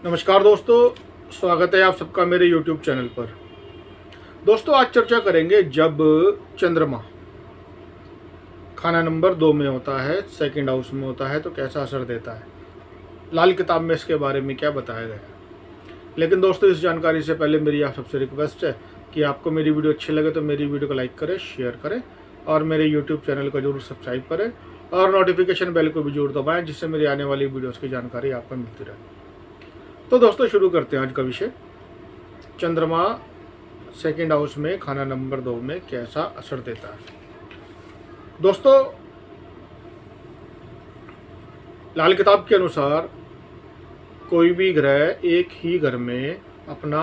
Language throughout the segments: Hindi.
नमस्कार दोस्तों, स्वागत है आप सबका मेरे YouTube चैनल पर। दोस्तों, आज चर्चा करेंगे जब चंद्रमा खाना नंबर 2 में होता है, सेकंड हाउस में होता है तो कैसा असर देता है। लाल किताब में इसके बारे में क्या बताया गया है। लेकिन दोस्तों, इस जानकारी से पहले मेरी आप सबसे रिक्वेस्ट है कि आपको मेरी वीडियो अच्छी लगे तो मेरी वीडियो को लाइक करें, शेयर करें और मेरे YouTube चैनल को जरूर सब्सक्राइब करें और नोटिफिकेशन बेल को भी जरूर दबाएँ, जिससे मेरी आने वाली वीडियोज़ की जानकारी आपको मिलती रहे। तो दोस्तों, शुरू करते हैं आज का विषय। चंद्रमा सेकंड हाउस में खाना नंबर 2 में कैसा असर देता है। दोस्तों, लाल किताब के अनुसार कोई भी ग्रह एक ही घर में अपना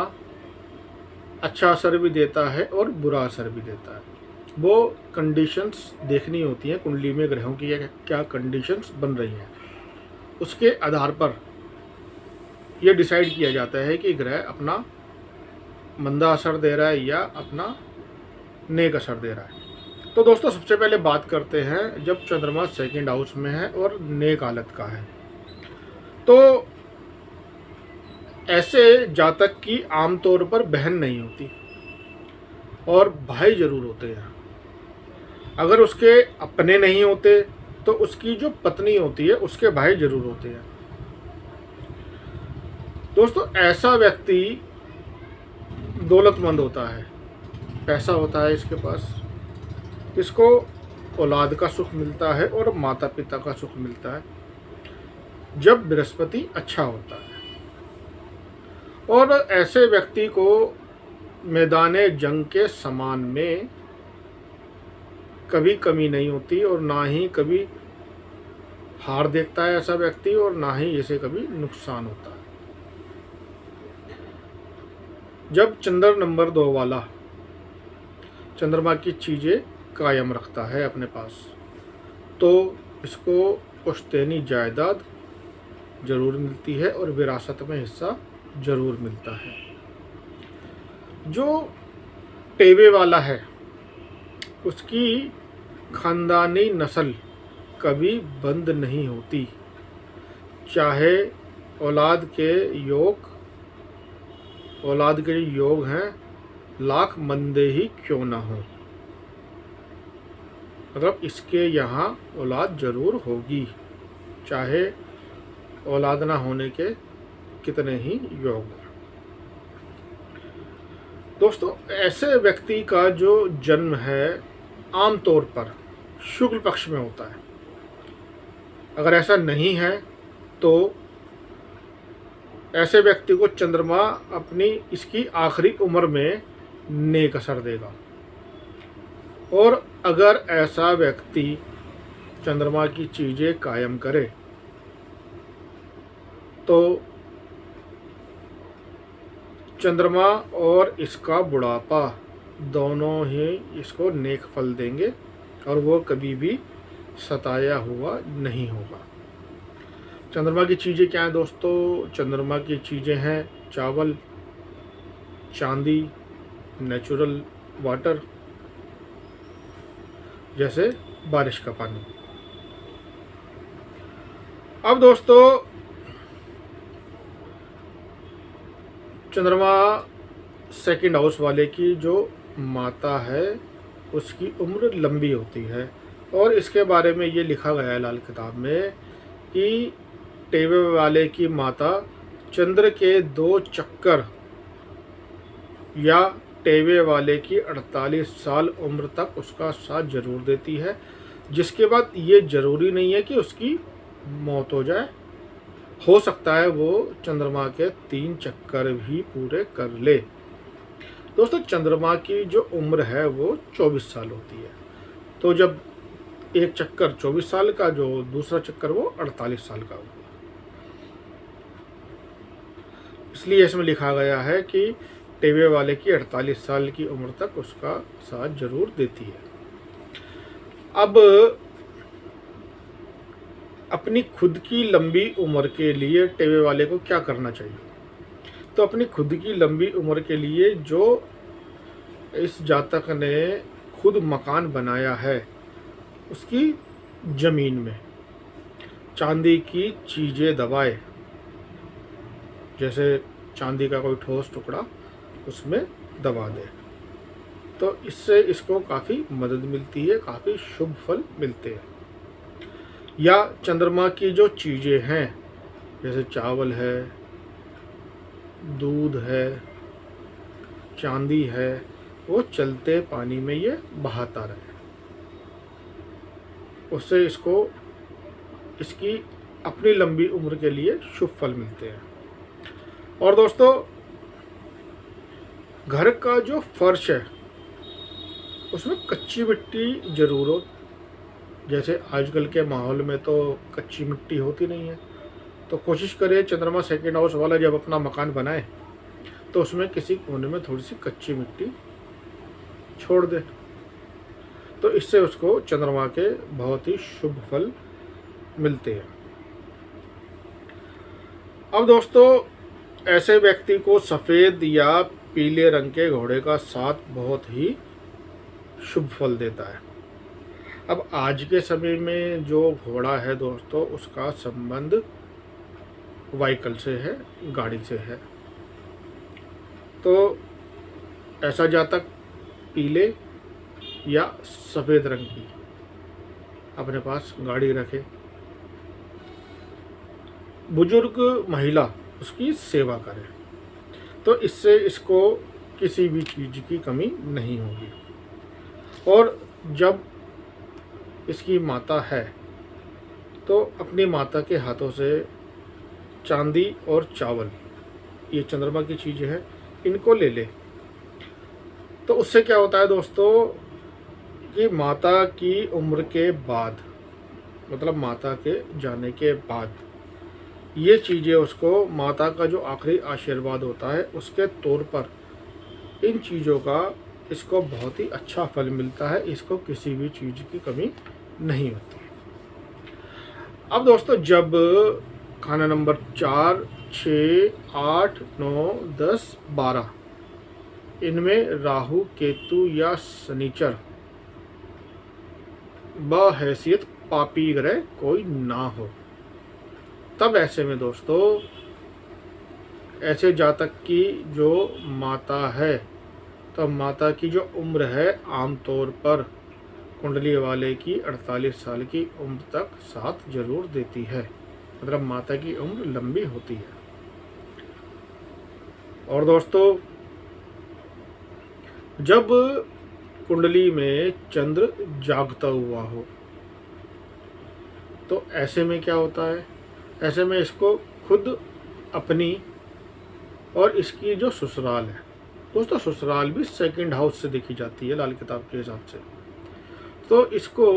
अच्छा असर भी देता है और बुरा असर भी देता है। वो कंडीशंस देखनी होती हैं कुंडली में ग्रहों की क्या कंडीशंस बन रही हैं, उसके आधार पर यह डिसाइड किया जाता है कि ग्रह अपना मंदा असर दे रहा है या अपना नेक असर दे रहा है। तो दोस्तों, सबसे पहले बात करते हैं जब चंद्रमा सेकंड हाउस में है और नेक हालत का है। तो ऐसे जातक की आमतौर पर बहन नहीं होती और भाई जरूर होते हैं। अगर उसके अपने नहीं होते तो उसकी जो पत्नी होती है उसके भाई जरूर होते हैं। दोस्तों, ऐसा व्यक्ति दौलतमंद होता है, पैसा होता है इसके पास, इसको औलाद का सुख मिलता है और माता पिता का सुख मिलता है जब बृहस्पति अच्छा होता है। और ऐसे व्यक्ति को मैदाने जंग के सामान में कभी कमी नहीं होती और ना ही कभी हार देखता है ऐसा व्यक्ति, और ना ही इसे कभी नुकसान होता है। जब चंद्र नंबर 2 वाला चंद्रमा की चीज़ें कायम रखता है अपने पास, तो इसको पुश्तैनी जायदाद जरूर मिलती है और विरासत में हिस्सा जरूर मिलता है। जो टेवे वाला है उसकी खानदानी नस्ल कभी बंद नहीं होती, चाहे औलाद के योग हैं लाख मंदे ही क्यों ना हो। मतलब इसके यहाँ औलाद जरूर होगी, चाहे औलाद ना होने के कितने ही योग। दोस्तों, ऐसे व्यक्ति का जो जन्म है आमतौर पर शुक्ल पक्ष में होता है। अगर ऐसा नहीं है तो ऐसे व्यक्ति को चंद्रमा अपनी इसकी आखिरी उम्र में नेक असर देगा। और अगर ऐसा व्यक्ति चंद्रमा की चीज़ें कायम करे तो चंद्रमा और इसका बुढ़ापा दोनों ही इसको नेक फल देंगे और वो कभी भी सताया हुआ नहीं होगा। चंद्रमा की चीज़ें क्या हैं दोस्तों? चंद्रमा की चीज़ें हैं चावल, चांदी, नेचुरल वाटर जैसे बारिश का पानी। अब दोस्तों, चंद्रमा सेकंड हाउस वाले की जो माता है उसकी उम्र लंबी होती है और इसके बारे में ये लिखा गया है लाल किताब में कि टेवे वाले की माता चंद्र के 2 चक्कर या टेवे वाले की 48 साल उम्र तक उसका साथ जरूर देती है, जिसके बाद ये जरूरी नहीं है कि उसकी मौत हो जाए। हो सकता है वो चंद्रमा के 3 चक्कर भी पूरे कर ले। दोस्तों, चंद्रमा की जो उम्र है वो 24 साल होती है। तो जब एक चक्कर 24 साल का, जो दूसरा चक्कर वो 48 साल का होगा। इसलिए इसमें लिखा गया है कि टेवे वाले की 48 साल की उम्र तक उसका साथ जरूर देती है। अब अपनी खुद की लंबी उम्र के लिए टेवे वाले को क्या करना चाहिए? तो अपनी खुद की लंबी उम्र के लिए जो इस जातक ने खुद मकान बनाया है उसकी ज़मीन में चांदी की चीज़ें दबाए जैसे चांदी का कोई ठोस टुकड़ा उसमें दबा दे, तो इससे इसको काफ़ी मदद मिलती है, काफ़ी शुभ फल मिलते हैं। या चंद्रमा की जो चीज़ें हैं जैसे चावल है, दूध है, चांदी है, वो चलते पानी में ये बहाता रहे, उससे इसको इसकी अपनी लंबी उम्र के लिए शुभ फल मिलते हैं। और दोस्तों, घर का जो फर्श है उसमें कच्ची मिट्टी ज़रूर हो। जैसे आजकल के माहौल में तो कच्ची मिट्टी होती नहीं है, तो कोशिश करें चंद्रमा सेकंड हाउस वाला जब अपना मकान बनाए तो उसमें किसी कोने में थोड़ी सी कच्ची मिट्टी छोड़ दे, तो इससे उसको चंद्रमा के बहुत ही शुभ फल मिलते हैं। अब दोस्तों, ऐसे व्यक्ति को सफ़ेद या पीले रंग के घोड़े का साथ बहुत ही शुभ फल देता है। अब आज के समय में जो घोड़ा है दोस्तों, उसका संबंध व्हीकल से है, गाड़ी से है। तो ऐसा जातक पीले या सफ़ेद रंग की अपने पास गाड़ी रखे। बुजुर्ग महिला उसकी सेवा करे, तो इससे इसको किसी भी चीज़ की कमी नहीं होगी। और जब इसकी माता है तो अपनी माता के हाथों से चांदी और चावल, ये चंद्रमा की चीज़ें हैं, इनको ले ले, तो उससे क्या होता है दोस्तों कि माता की उम्र के बाद, मतलब माता के जाने के बाद, ये चीज़ें उसको माता का जो आखिरी आशीर्वाद होता है उसके तौर पर इन चीज़ों का इसको बहुत ही अच्छा फल मिलता है। इसको किसी भी चीज़ की कमी नहीं होती। अब दोस्तों, जब खाना नंबर 4, 6, 8, 9, 10, 12 इनमें राहु, केतु या शनिचर बहैसियत पापी ग्रह कोई ना हो, तब ऐसे में दोस्तों ऐसे जातक की जो माता है, तो माता की जो उम्र है आमतौर पर कुंडली वाले की 48 साल की उम्र तक साथ जरूर देती है, मतलब माता की उम्र लंबी होती है। और दोस्तों, जब कुंडली में चंद्र जागता हुआ हो तो ऐसे में क्या होता है, ऐसे में इसको खुद अपनी और इसकी जो ससुराल है दोस्तों, ससुराल भी सेकंड हाउस से देखी जाती है लाल किताब के हिसाब से, तो इसको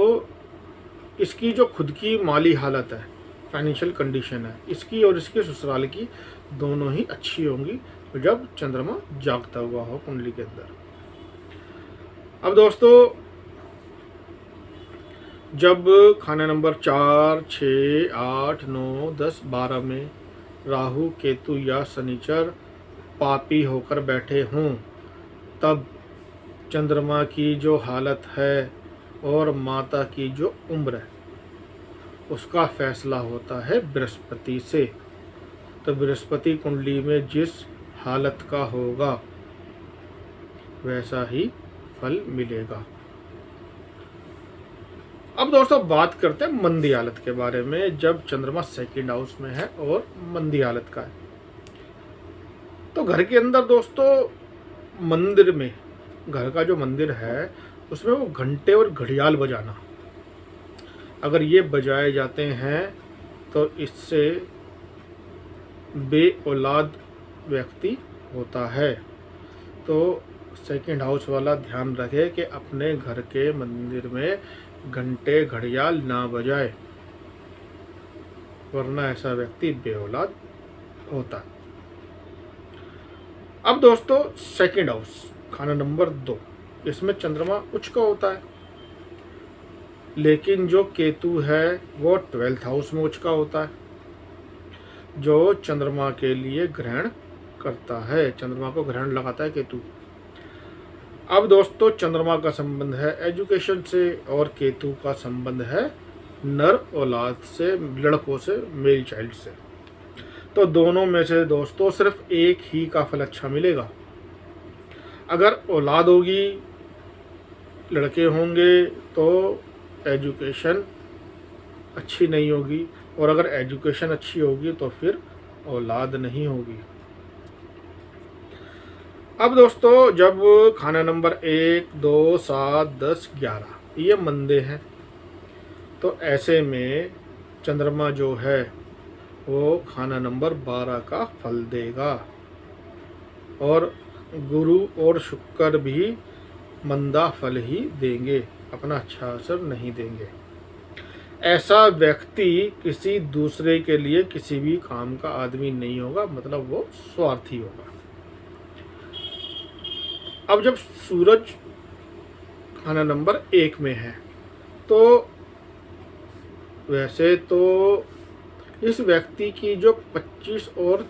इसकी जो खुद की माली हालत है, फाइनेंशियल कंडीशन है, इसकी और इसके ससुराल की दोनों ही अच्छी होंगी जब चंद्रमा जागता हुआ हो कुंडली के अंदर। अब दोस्तों, जब खाना नंबर 4, 6, 8, 9, 10, 12 में राहु, केतु या शनिचर पापी होकर बैठे हों, तब चंद्रमा की जो हालत है और माता की जो उम्र है उसका फैसला होता है बृहस्पति से। तो बृहस्पति कुंडली में जिस हालत का होगा वैसा ही फल मिलेगा। अब दोस्तों, बात करते हैं मंदी हालत के बारे में, जब चंद्रमा सेकंड हाउस में है और मंदी हालत का है। तो घर के अंदर दोस्तों, मंदिर में, घर का जो मंदिर है उसमें वो घंटे और घड़ियाल बजाना, अगर ये बजाए जाते हैं तो इससे बे औलाद व्यक्ति होता है। तो सेकंड हाउस वाला ध्यान रखे कि अपने घर के मंदिर में घंटे घड़ियाल ना बजाए, वरना ऐसा व्यक्ति बे औलाद होता है। अब दोस्तों, सेकंड हाउस खाना नंबर 2, इसमें चंद्रमा उच्च का होता है, लेकिन जो केतु है वो 12th हाउस में उच्च का होता है, जो चंद्रमा के लिए ग्रहण करता है, चंद्रमा को ग्रहण लगाता है केतु। अब दोस्तों, चंद्रमा का संबंध है एजुकेशन से और केतु का संबंध है नर औलाद से, लड़कों से, मेल चाइल्ड से। तो दोनों में से दोस्तों सिर्फ एक ही का फल अच्छा मिलेगा। अगर औलाद होगी, लड़के होंगे, तो एजुकेशन अच्छी नहीं होगी, और अगर एजुकेशन अच्छी होगी तो फिर औलाद नहीं होगी। अब दोस्तों जब खाना नंबर 1, 2, 7, 10, 11 ये मंदे हैं, तो ऐसे में चंद्रमा जो है वो खाना नंबर 12 का फल देगा, और गुरु और शुक्र भी मंदा फल ही देंगे, अपना अच्छा असर नहीं देंगे। ऐसा व्यक्ति किसी दूसरे के लिए किसी भी काम का आदमी नहीं होगा, मतलब वो स्वार्थी होगा। अब जब सूरज खाना नंबर 1 में है, तो वैसे तो इस व्यक्ति की जो 25 और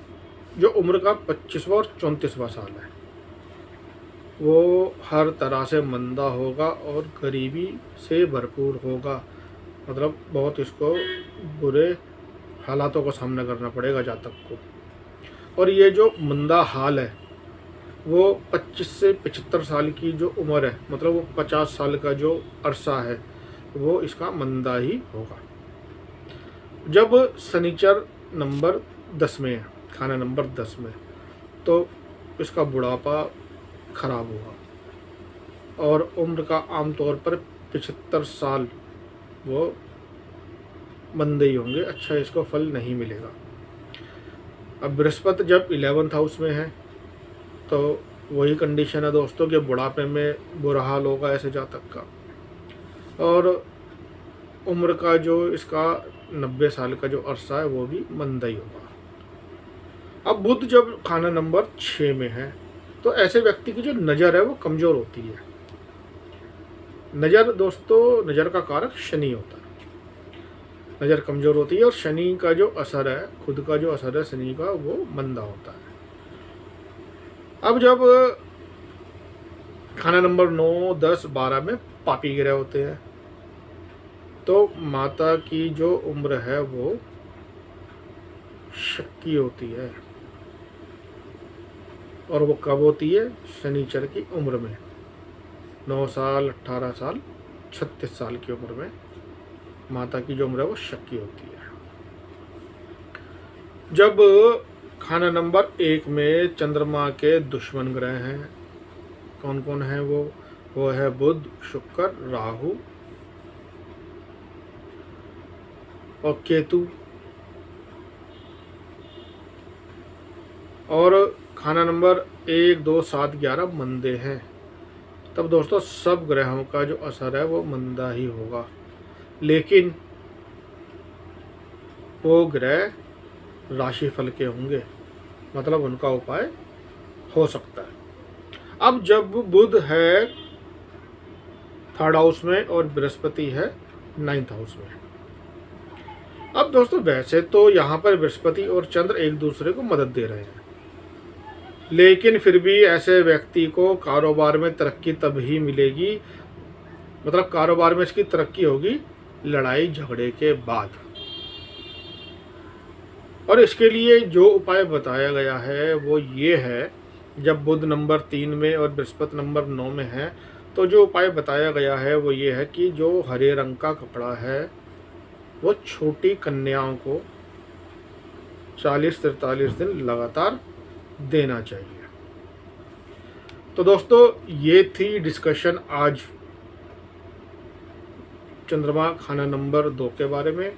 जो उम्र का 25वां और 34वां साल है, वो हर तरह से मंदा होगा और गरीबी से भरपूर होगा, मतलब बहुत इसको बुरे हालातों का सामना करना पड़ेगा जातक को। और ये जो मंदा हाल है वो 25 से 75 साल की जो उम्र है, मतलब वो 50 साल का जो अरसा है, वो इसका मंदा ही होगा। जब शनिचर नंबर 10 में है, खाना नंबर 10 में, तो इसका बुढ़ापा खराब होगा और उम्र का आमतौर पर 75 साल वो मंदे ही होंगे, अच्छा इसको फल नहीं मिलेगा। अब बृहस्पति जब 11th हाउस में है, तो वही कंडीशन है दोस्तों कि बुढ़ापे में बुरा हाल होगा ऐसे जातक का, और उम्र का जो इसका 90 साल का जो अरसा है वो भी मंदा ही होगा। अब बुध जब खाना नंबर 6 में है, तो ऐसे व्यक्ति की जो नज़र है वो कमज़ोर होती है। नज़र दोस्तों, नज़र का कारक शनि होता है, नज़र कमज़ोर होती है, और शनि का जो असर है, खुद का जो असर है शनि का, वो मंदा होता है। अब जब खाना नंबर 9, 10, 12 में पापी ग्रह होते हैं, तो माता की जो उम्र है वो शक्की होती है, और वो कब होती है? शनिचर की उम्र में, 9 साल, 18 साल, 36 साल की उम्र में माता की जो उम्र है वो शक्की होती है। जब खाना नंबर 1 में चंद्रमा के दुश्मन ग्रह हैं, कौन कौन है वो है बुध, शुक्र, राहु और केतु। और खाना नंबर 1, 2, 7, 11 मंदे हैं, तब दोस्तों सब ग्रहों का जो असर है वो मंदा ही होगा, लेकिन वो ग्रह राशिफल के होंगे, मतलब उनका उपाय हो सकता है। अब जब बुध है 3rd हाउस में और बृहस्पति है 9th हाउस में, अब दोस्तों वैसे तो यहाँ पर बृहस्पति और चंद्र एक दूसरे को मदद दे रहे हैं, लेकिन फिर भी ऐसे व्यक्ति को कारोबार में तरक्की तब ही मिलेगी, मतलब कारोबार में इसकी तरक्की होगी लड़ाई झगड़े के बाद। और इसके लिए जो उपाय बताया गया है वो ये है, जब बुध नंबर 3 में और बृहस्पति नंबर 9 में है, तो जो उपाय बताया गया है वो ये है कि जो हरे रंग का कपड़ा है वो छोटी कन्याओं को 40-43 दिन लगातार देना चाहिए। तो दोस्तों ये थी डिस्कशन आज चंद्रमा खाना नंबर 2 के बारे में।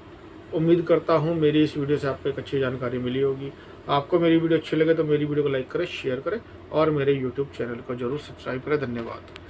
उम्मीद करता हूँ मेरी इस वीडियो से आपको एक अच्छी जानकारी मिली होगी। आपको मेरी वीडियो अच्छी लगे तो मेरी वीडियो को लाइक करें, शेयर करें और मेरे यूट्यूब चैनल को जरूर सब्सक्राइब करें। धन्यवाद।